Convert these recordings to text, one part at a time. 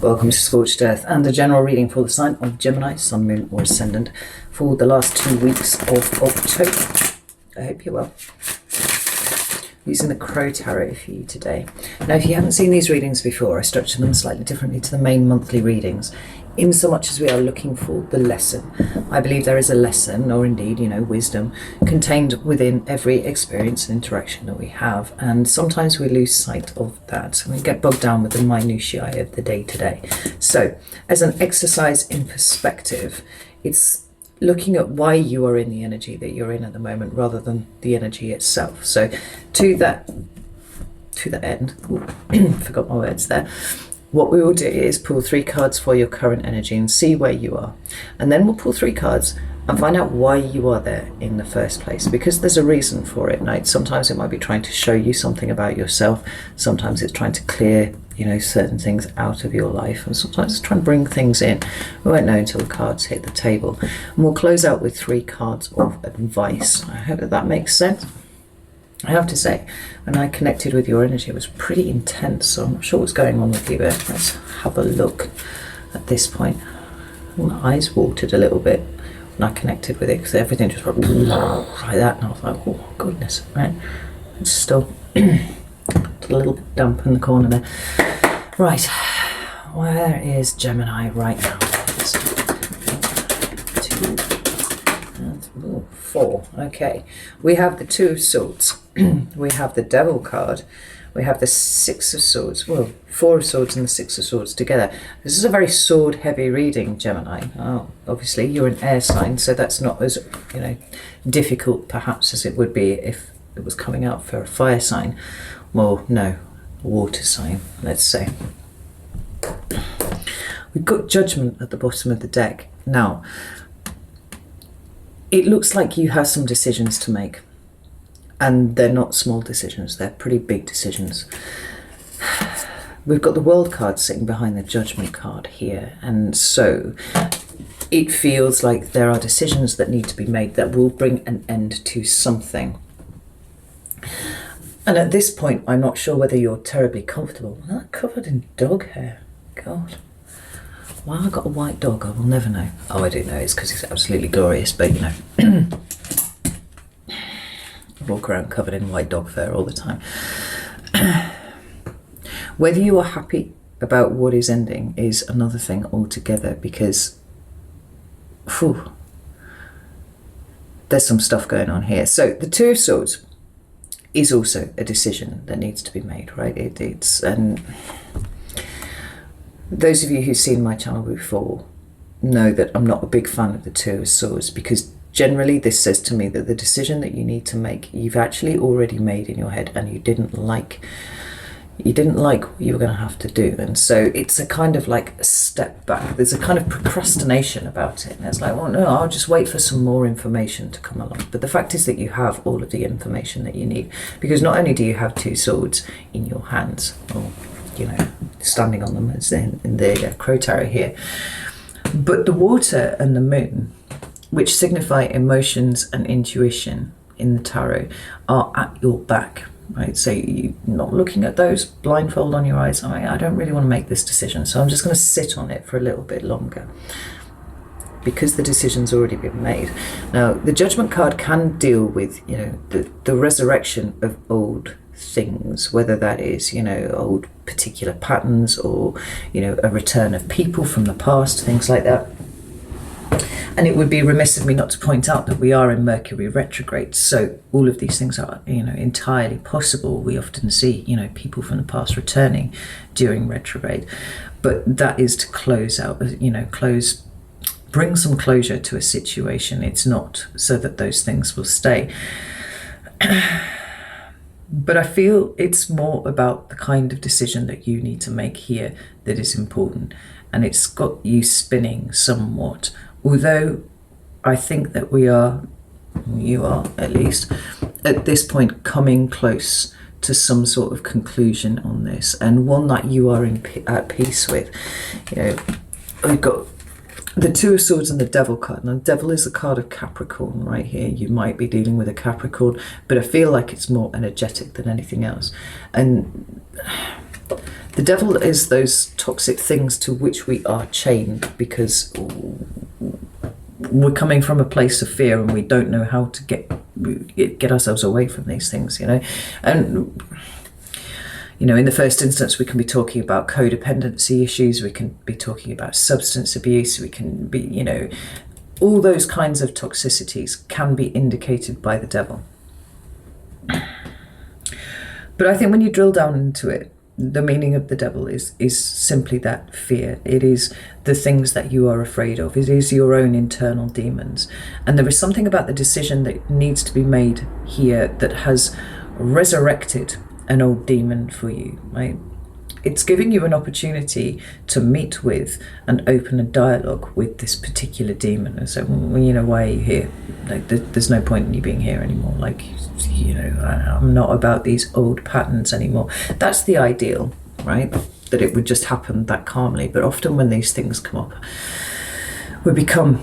Welcome to Scorched Earth and the general reading for the sign of Gemini, Sun, Moon or Ascendant for the last 2 weeks of October. I hope you're well. Using the Crow Tarot for you today. Now, if you haven't seen these readings before, I structure them slightly differently to the main monthly readings, in so much as we are looking for the lesson. I believe there is a lesson, or indeed, wisdom, contained within every experience and interaction that we have. And sometimes we lose sight of that. And we get bogged down with the minutiae of the day-to-day. So, as an exercise in perspective, it's looking at why you are in the energy that you're in at the moment rather than the energy itself. So to that end, forgot my words there, what we will do is pull 3 cards for your current energy and see where you are, and then we'll pull 3 cards and find out why you are there in the first place, because there's a reason for it. Now, sometimes it might be trying to show you something about yourself, sometimes it's trying to clear certain things out of your life, and sometimes it's trying to bring things in. We won't know until the cards hit the table. And we'll close out with 3 cards of advice. I hope that makes sense. I have to say, when I connected with your energy, it was pretty intense, so I'm not sure what's going on with you, but let's have a look at this point. My eyes watered a little bit when I connected with it, because everything just went like that, and I was like, oh goodness, right? It's still a little damp in the corner there. Right, where is Gemini right now? 2, 4. Okay, we have the 2 of Swords. We have the Devil card. We have the 6 of Swords. Well, 4 of Swords and the 6 of Swords together. This is a very sword-heavy reading, Gemini. Oh, obviously, you're an air sign, so that's not as difficult, perhaps, as it would be if it was coming out for a fire sign. Well, no, water sign, let's say. We've got Judgment at the bottom of the deck. Now, it looks like you have some decisions to make. And they're not small decisions, they're pretty big decisions. We've got the World card sitting behind the Judgment card here. And so it feels like there are decisions that need to be made that will bring an end to something. And at this point, I'm not sure whether you're terribly comfortable. That covered in dog hair. God. Why I got a white dog, I will never know. Oh, I do know, it's because it's absolutely glorious, but I walk around covered in white dog fur all the time. Whether you are happy about what is ending is another thing altogether, because there's some stuff going on here. So the 2 of Swords is also a decision that needs to be made, right? And those of you who've seen my channel before know that I'm not a big fan of the 2 of Swords, because generally this says to me that the decision that you need to make, you've actually already made in your head, and you didn't like what you were going to have to do. And so it's a kind of like a step back. There's a kind of procrastination about it. And it's like, well, no, I'll just wait for some more information to come along. But the fact is that you have all of the information that you need, because not only do you have 2 swords in your hands, or, standing on them as in the Crow Tarot here, but the Water and the Moon, which signify emotions and intuition in the tarot, are at your back. Right, so you're not looking at those, blindfold on your eyes. I don't really want to make this decision, so I'm just going to sit on it for a little bit longer, because the decision's already been made. Now, the Judgment card can deal with, the resurrection of old things, whether that is, old particular patterns, or, a return of people from the past, things like that. And it would be remiss of me not to point out that we are in Mercury retrograde, so all of these things are, entirely possible. We often see, people from the past returning during retrograde, but that is to close out, bring some closure to a situation. It's not so that those things will stay. But I feel it's more about the kind of decision that you need to make here that is important, and it's got you spinning somewhat. Although I think that you are at least, at this point, coming close to some sort of conclusion on this, and one that you are at peace with. We've got the 2 of Swords and the Devil card. Now, the Devil is a card of Capricorn right here. You might be dealing with a Capricorn, but I feel like it's more energetic than anything else. And The devil is those toxic things to which we are chained because we're coming from a place of fear and we don't know how to get ourselves away from these things, you know. And you know, in the first instance, we can be talking about codependency issues, we can be talking about substance abuse, we can be, you know, all those kinds of toxicities can be indicated by the devil. But I think when you drill down into it, the meaning of the devil is simply that fear. It is the things that you are afraid of. It is your own internal demons. And there is something about the decision that needs to be made here that has resurrected an old demon for you, right? It's giving you an opportunity to meet with and open a dialogue with this particular demon and say, well, you know, why are you here? Like, there's no point in you being here anymore. Like, you know, I'm not about these old patterns anymore. That's the ideal, right? That it would just happen that calmly. But often when these things come up, we become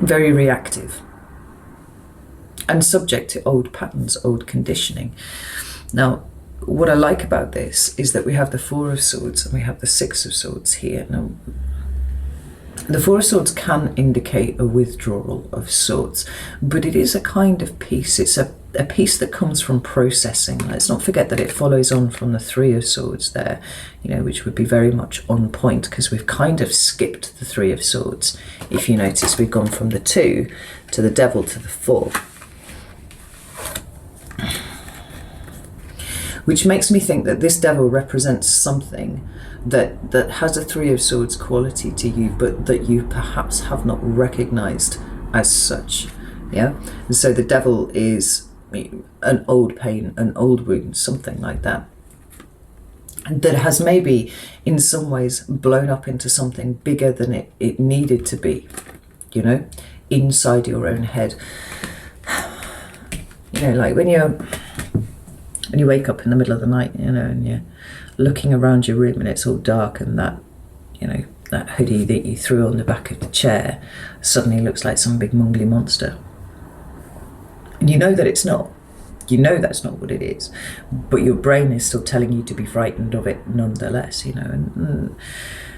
very reactive and subject to old patterns, old conditioning. Now, what I like about this is that we have the Four of Swords and we have the Six of Swords here. Now, the Four of Swords can indicate a withdrawal of sorts, but it is a kind of peace. It's a peace that comes from processing. Let's not forget that it follows on from the Three of Swords there, you know, which would be very much on point because we've kind of skipped the Three of Swords. If you notice, we've gone from the Two to the Devil to the Four. Which makes me think that this devil represents something that has a Three of Swords quality to you, but that you perhaps have not recognized as such. Yeah. And so the devil is an old pain, an old wound, something like that. And that has maybe in some ways blown up into something bigger than it needed to be, you know, inside your own head. You know, like when you wake up in the middle of the night, you know, and you're looking around your room and it's all dark and that, you know, that hoodie that you threw on the back of the chair suddenly looks like some big mumbly monster. And you know that it's not. You know that's not what it is. But your brain is still telling you to be frightened of it nonetheless, you know. And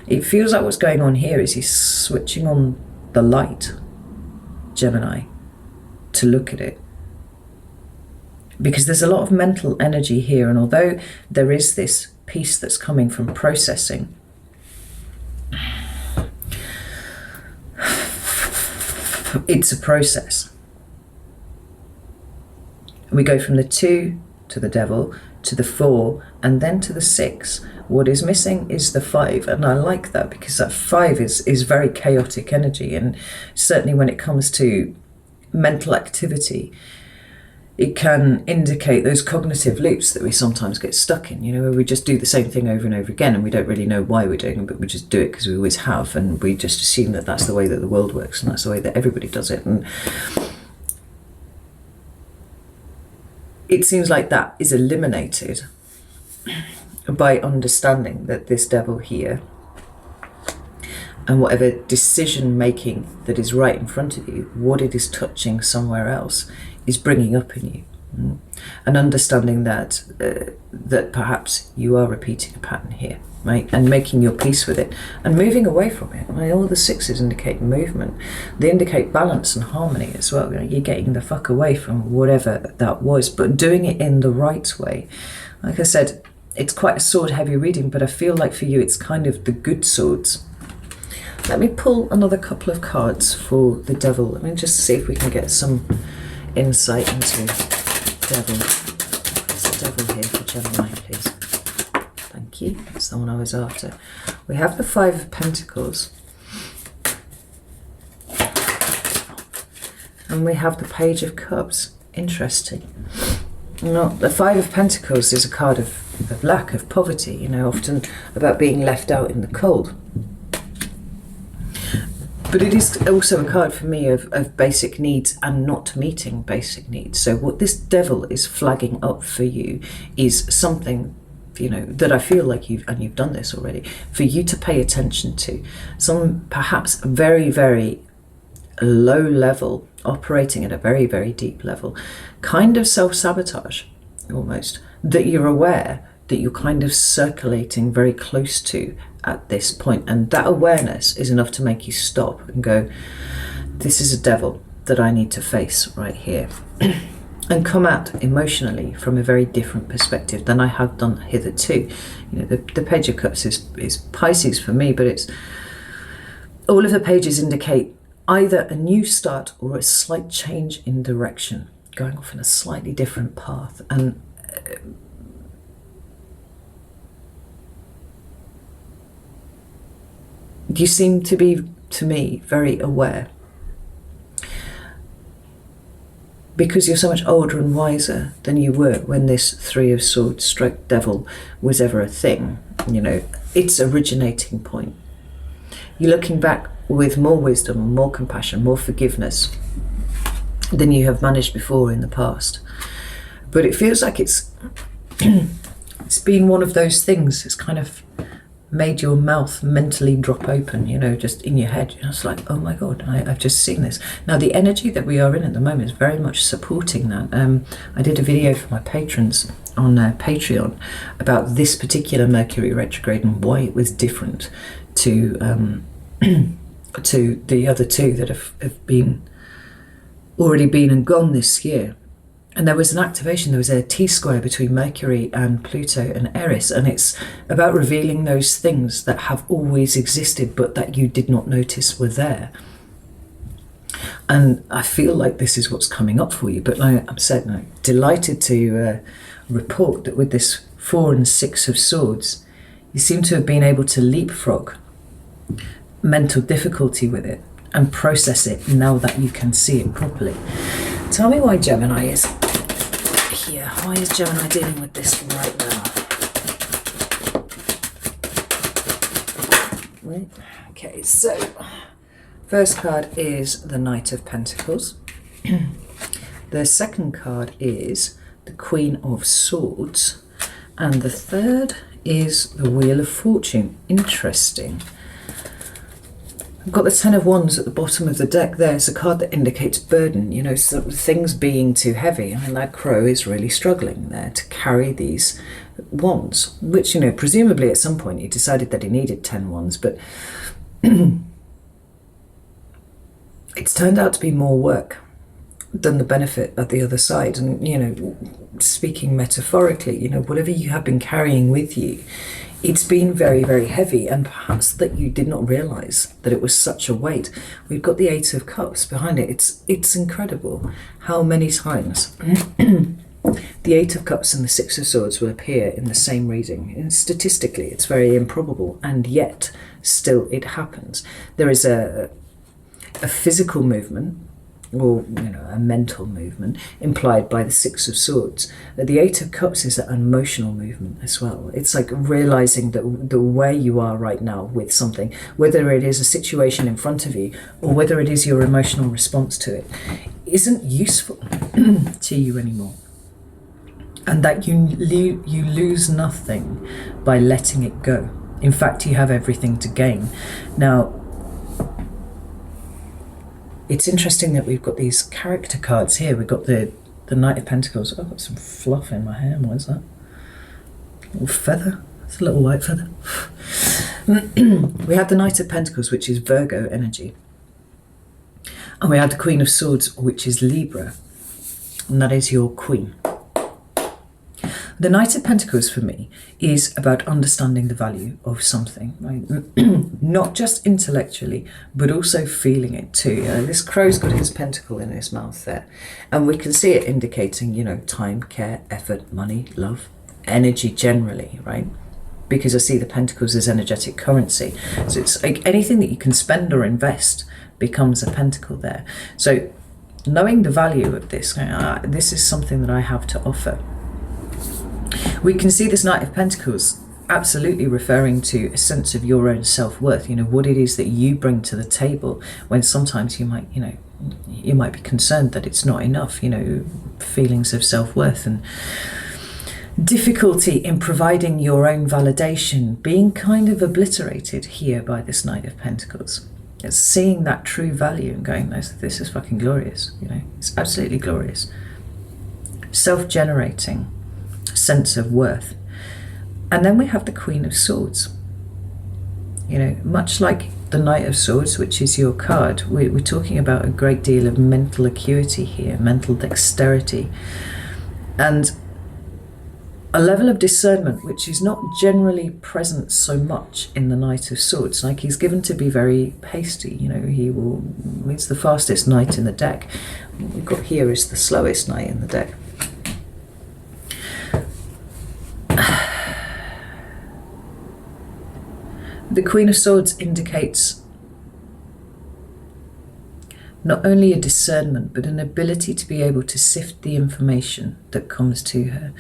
it feels like what's going on here is he's switching on the light, Gemini, to look at it. Because there's a lot of mental energy here, and although there is this peace that's coming from processing, it's a process. We go from the Two to the Devil to the Four and then to the Six. What is missing is the Five, and I like that because that Five is very chaotic energy, and certainly when it comes to mental activity, it can indicate those cognitive loops that we sometimes get stuck in, you know, where we just do the same thing over and over again and we don't really know why we're doing it, but we just do it because we always have, and we just assume that that's the way that the world works and that's the way that everybody does it. And it seems like that is eliminated by understanding that this devil here and whatever decision making that is right in front of you, what it is touching somewhere else, is bringing up in you, and understanding that that perhaps you are repeating a pattern here, right, and making your peace with it and moving away from it. Right? All the Sixes indicate movement. They indicate balance and harmony as well. You know, you're getting the fuck away from whatever that was, but doing it in the right way. Like I said, it's quite a sword heavy reading, but I feel like for you it's kind of the good swords. Let me pull another couple of cards for the devil. Let me just see if we can get some insight into devil. What's the devil here for Gemini, please? Thank you. That's the one I was after. We have the Five of Pentacles. And we have the Page of Cups. Interesting. No, the Five of Pentacles is a card of lack, of poverty, you know, often about being left out in the cold. But it is also a card for me of basic needs and not meeting basic needs. So what this devil is flagging up for you is something, you know, that I feel like you've done this already, for you to pay attention to. Some perhaps very, very low level, operating at a very, very deep level, kind of self-sabotage almost, that you're aware that you're kind of circulating very close to at this point. And that awareness is enough to make you stop and go, this is a devil that I need to face right here. And come out emotionally from a very different perspective than I have done hitherto. The Page of Cups is Pisces for me, but it's all of the pages indicate either a new start or a slight change in direction, going off in a slightly different path. And you seem to be, to me, very aware, because you're so much older and wiser than you were when this Three of Swords stroke devil was ever a thing. Its originating point. You're looking back with more wisdom, more compassion, more forgiveness than you have managed before in the past. But it feels like it's been one of those things that's kind of made your mouth mentally drop open, just in your head. It's like, oh my God, I've just seen this. Now, the energy that we are in at the moment is very much supporting that. I did a video for my patrons on Patreon about this particular Mercury retrograde and why it was different to to the other two that have already been and gone this year. And there was an activation, there was a T-square between Mercury and Pluto and Eris, and it's about revealing those things that have always existed but that you did not notice were there. And I feel like this is what's coming up for you. But like I'm saying, I'm delighted to report that with this 4 and 6 of Swords, you seem to have been able to leapfrog mental difficulty with it and process it now that you can see it properly. Tell me why Gemini is here. Why is Gemini dealing with this right now? Right. Okay, so first card is the Knight of Pentacles. The second card is the Queen of Swords. And the third is the Wheel of Fortune. Interesting. I've got the Ten of Wands at the bottom of the deck there. It's a card that indicates burden, so things being too heavy. I mean, that crow is really struggling there to carry these wands, which, presumably at some point he decided that he needed 10 wands, but it's turned out to be more work than the benefit at the other side. And, speaking metaphorically, whatever you have been carrying with you, it's been very, very heavy, and perhaps that you did not realise that it was such a weight. We've got the Eight of Cups behind it. It's incredible how many times the Eight of Cups and the Six of Swords will appear in the same reading. And statistically, it's very improbable, and yet still it happens. There is a physical movement, or a mental movement implied by the Six of Swords. The Eight of Cups is an emotional movement as well. It's like realizing that the way you are right now with something, whether it is a situation in front of you or whether it is your emotional response to it, isn't useful to you anymore, and that you lose nothing by letting it go. In fact, you have everything to gain. Now, it's interesting that we've got these character cards here. We've got the Knight of Pentacles. Oh, I've got some fluff in my hair. What is that? A little feather. It's a little white feather. We have the Knight of Pentacles, which is Virgo energy. And we have the Queen of Swords, which is Libra. And that is your queen. The Knight of Pentacles for me is about understanding the value of something, right? Not just intellectually, but also feeling it too. This crow's got his pentacle in his mouth there, and we can see it indicating, time, care, effort, money, love, energy generally, right? Because I see the pentacles as energetic currency. So it's like anything that you can spend or invest becomes a pentacle there. So knowing the value of this, this is something that I have to offer. We can see this Knight of Pentacles absolutely referring to a sense of your own self-worth, what it is that you bring to the table, when sometimes you might, you might be concerned that it's not enough, feelings of self-worth and difficulty in providing your own validation being kind of obliterated here by this Knight of Pentacles. It's seeing that true value and going, no, this is fucking glorious, it's absolutely glorious. Self-generating sense of worth. And then we have the Queen of Swords. You know, much like the Knight of Swords, which is your card, we're talking about a great deal of mental acuity here, mental dexterity, and a level of discernment which is not generally present so much in the Knight of Swords. Like, he's given to be very hasty, you know, he's the fastest knight in the deck. What we've got here is the slowest knight in the deck. The Queen of Swords indicates not only a discernment, but an ability to be able to sift the information that comes to her,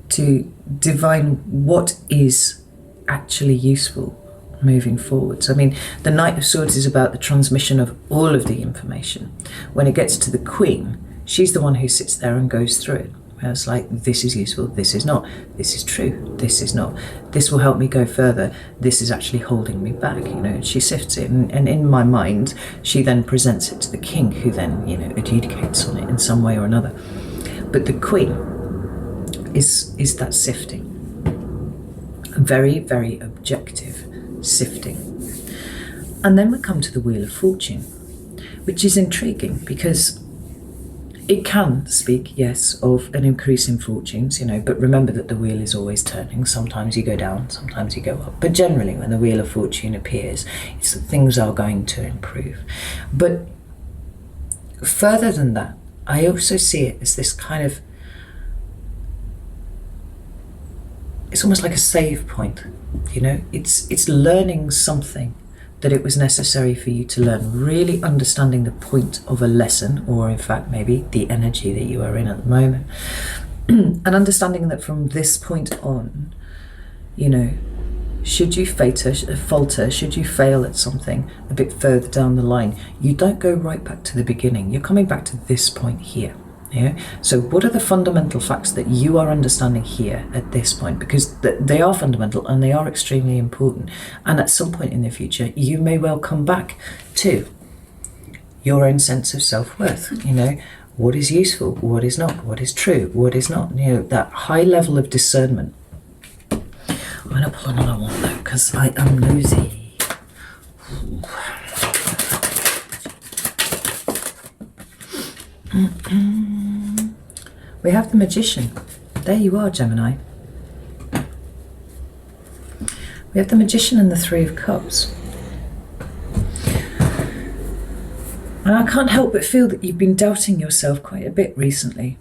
to divine what is actually useful moving forwards. I mean, the Knight of Swords is about the transmission of all of the information. When it gets to the Queen, she's the one who sits there and goes through it. It's like, this is useful, this is not, this is true, this is not, this will help me go further, this is actually holding me back, you know, and she sifts it, and in my mind, she then presents it to the king, who then, you know, adjudicates on it in some way or another. But the Queen is that sifting, very, very objective sifting. And then we come to the Wheel of Fortune, which is intriguing because it can speak, yes, of an increase in fortunes, you know, but remember that the wheel is always turning. Sometimes you go down, sometimes you go up. But generally, when the Wheel of Fortune appears, it's that things are going to improve. But further than that, I also see it as this kind of, it's almost like a save point, you know, it's learning something that it was necessary for you to learn, really understanding the point of a lesson, or in fact maybe the energy that you are in at the moment, and understanding that from this point on, you know, should you falter, should you fail at something a bit further down the line, you don't go right back to the beginning, you're coming back to this point here. Yeah. So what are the fundamental facts that you are understanding here at this point? Because they are fundamental and they are extremely important. And at some point in the future, you may well come back to your own sense of self-worth. You know, what is useful, what is not, what is true, what is not. You know, that high level of discernment. I'm going to pull another one though, because I am nosy. We have the Magician. There you are, Gemini. We have the Magician and the Three of Cups. And I can't help but feel that you've been doubting yourself quite a bit recently.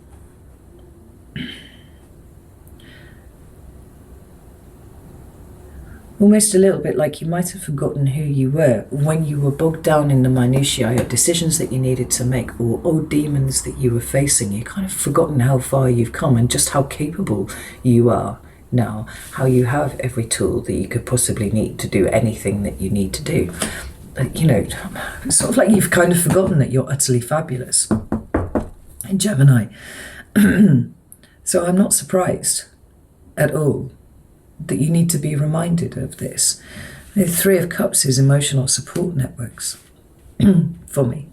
Almost a little bit like you might have forgotten who you were when you were bogged down in the minutiae of decisions that you needed to make, or old demons that you were facing. You've kind of forgotten how far you've come and just how capable you are now, how you have every tool that you could possibly need to do anything that you need to do. You know, it's sort of like you've kind of forgotten that you're utterly fabulous. In Gemini. So I'm not surprised at all that you need to be reminded of this. The Three of Cups is emotional support networks for me.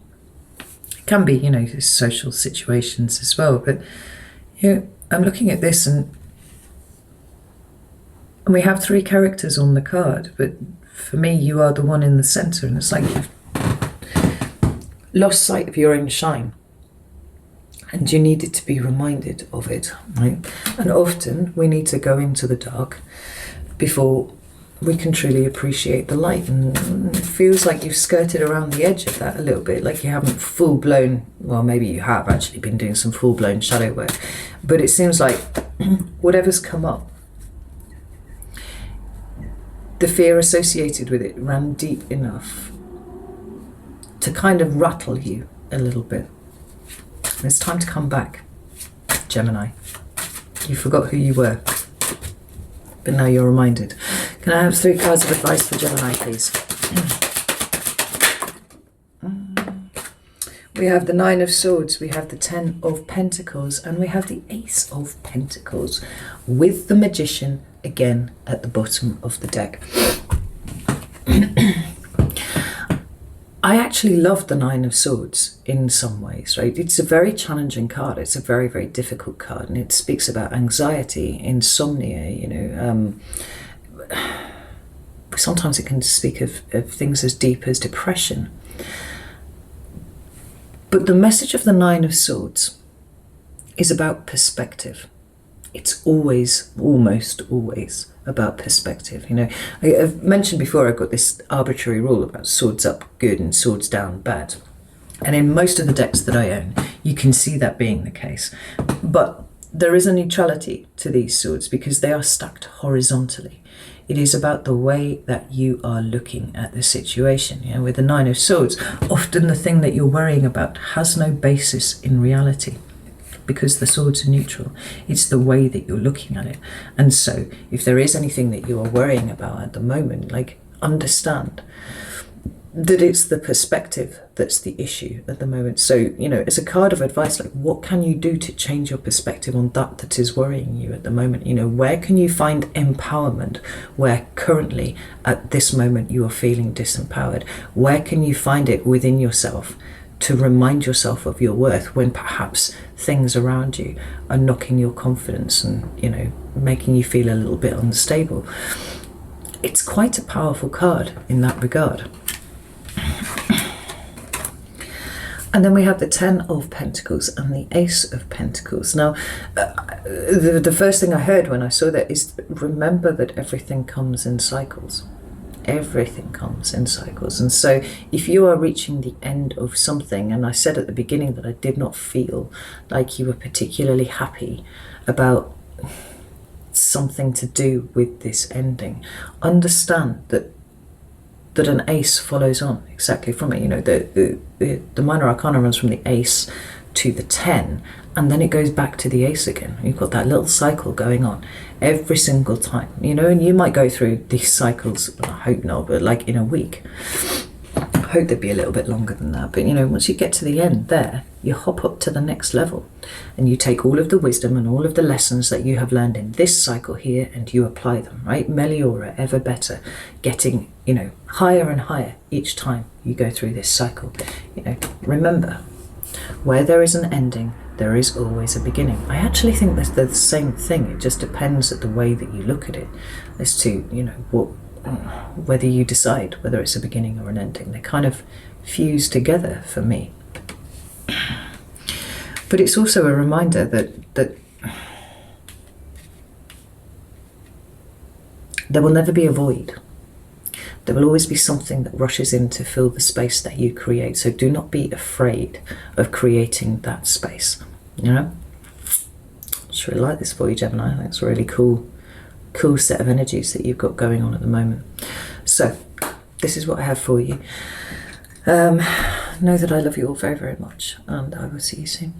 It can be, you know, social situations as well, but you know, I'm looking at this and we have three characters on the card, but for me, you are the one in the center, and it's like you've lost sight of your own shine. And you needed to be reminded of it, right? And often we need to go into the dark before we can truly appreciate the light. And it feels like you've skirted around the edge of that a little bit, like you haven't full-blown, well, maybe you have actually been doing some full-blown shadow work, but it seems like whatever's come up, the fear associated with it ran deep enough to kind of rattle you a little bit. It's time to come back, Gemini. You forgot who you were, but now you're reminded. Can I have 3 cards of advice for Gemini, please? We have the 9 of Swords, we have the 10 of Pentacles, and we have the Ace of Pentacles, with the Magician again at the bottom of the deck. I actually love the Nine of Swords in some ways, right? It's a very challenging card. It's a very, very difficult card, and it speaks about anxiety, insomnia, you know. Sometimes it can speak of things as deep as depression. But the message of the Nine of Swords is about perspective. It's always, almost always, about perspective. You know, I've mentioned before, I've got this arbitrary rule about swords up good and swords down bad. And in most of the decks that I own, you can see that being the case. But there is a neutrality to these swords because they are stacked horizontally. It is about the way that you are looking at the situation. You know, with the Nine of Swords, often the thing that you're worrying about has no basis in reality, because the swords are neutral. It's the way that you're looking at it. And so if there is anything that you are worrying about at the moment, like, understand that it's the perspective that's the issue at the moment. So, you know, as a card of advice, like, what can you do to change your perspective on that is worrying you at the moment? You know, where can you find empowerment where currently at this moment you are feeling disempowered? Where can you find it within yourself to remind yourself of your worth when perhaps things around you are knocking your confidence and, you know, making you feel a little bit unstable? It's quite a powerful card in that regard. And then we have the Ten of Pentacles and the Ace of Pentacles. Now, the first thing I heard when I saw that is, remember that everything comes in cycles. Everything comes in cycles. And so if you are reaching the end of something, and I said at the beginning that I did not feel like you were particularly happy about something to do with this ending, understand that an ace follows on exactly from it. You know, the minor arcana runs from the ace to the 10, and then it goes back to the ace again. You've got that little cycle going on every single time, you know, and you might go through these cycles, well, I hope not, but like in a week. I hope they'd be a little bit longer than that. But, you know, once you get to the end there, you hop up to the next level and you take all of the wisdom and all of the lessons that you have learned in this cycle here and you apply them, right? Meliora, ever better, getting, you know, higher and higher each time you go through this cycle. You know, remember, where there is an ending, there is always a beginning. I actually think that they're the same thing. It just depends at the way that you look at it as to, you know, whether you decide whether it's a beginning or an ending. They kind of fuse together for me. But it's also a reminder that there will never be a void. There will always be something that rushes in to fill the space that you create. So do not be afraid of creating that space. You know? I just really like this for you, Gemini. I think it's a really cool set of energies that you've got going on at the moment. So this is what I have for you. Know that I love you all very, very much, and I will see you soon.